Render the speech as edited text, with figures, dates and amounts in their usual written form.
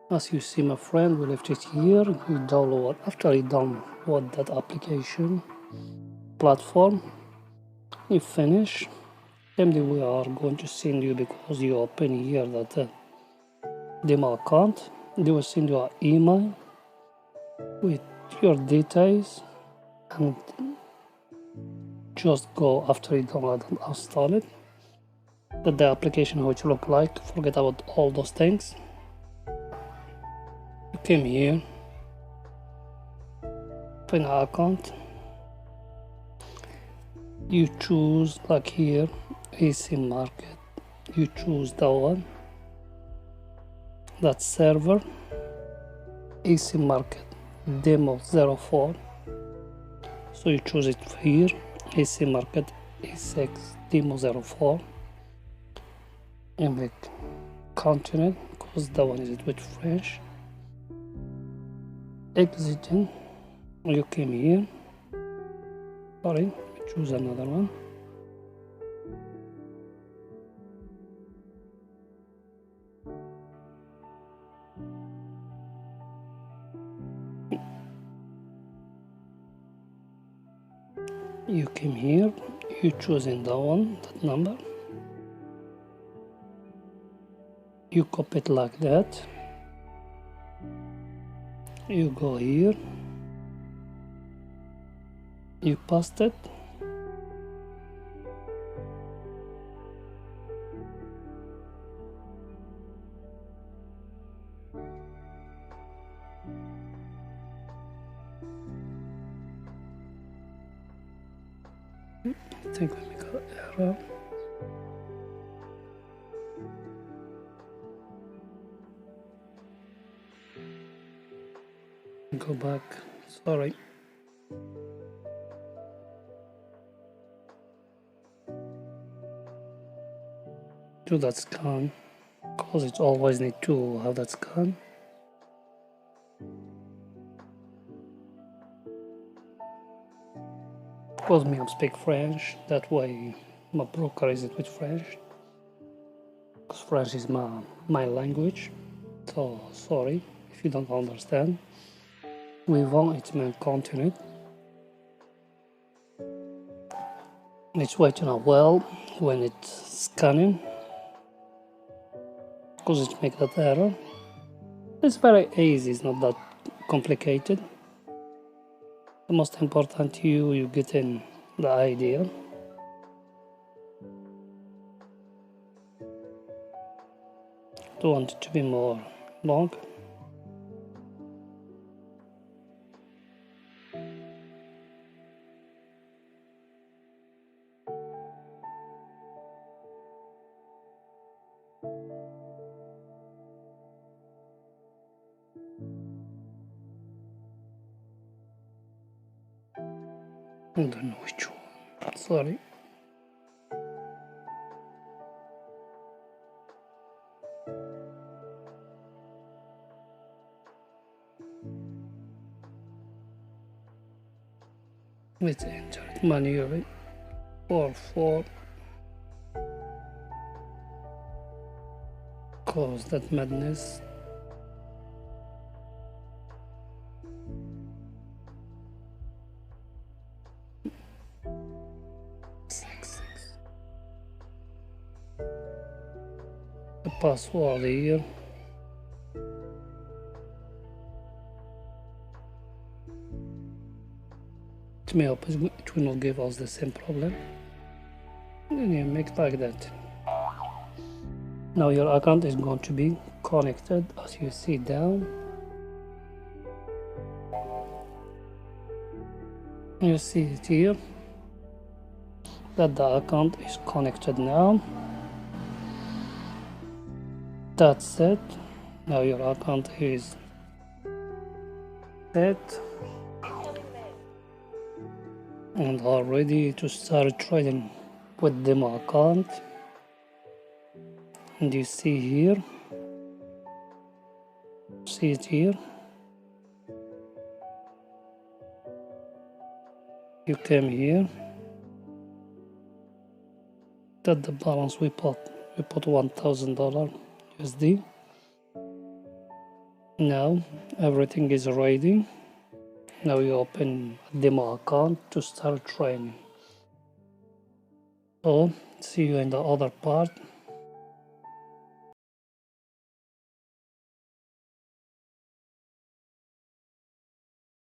As you see, my friend, we left it here. You download, after you download that application platform, you finish. And we are going to send you, because you open here that demo account, they will send you an email with your details, and just go after you download and install it. That the application which look like, forget about all those things. You came here, open an account, you choose like here AC market, you choose that one, that server AC market demo 04, so you choose it here, AC market A6 demo 04, and make continue, because that one is with French. Exiting, you came here, sorry, choose another one. You came here, you choosing that one, that number. You copy it like that. You go here, you paste it. I think we got error. Go back, sorry. Do that scan, because it always need to have that scan. Because me I speak French, that way my broker is it with French, because French is my language. So sorry if you don't understand. We want it to continue. It's waiting a while when it's scanning, because it makes that error. It's very easy, it's not that complicated. The most important you get in the idea. Don't want it to be more long. I don't know which one, sorry. Let's enter it manually. 4 cause that madness. The password here. It may hope it will not give us the same problem. And you make like that. Now your account is going to be connected, as you see down. You see it here that the account is connected now. That's it. Now your account is set and are ready to start trading with demo account. And you see here, see it here. You came here. That the balance we put $1,000 USD. Now everything is ready. Now you open a demo account to start training. So see you in the other part.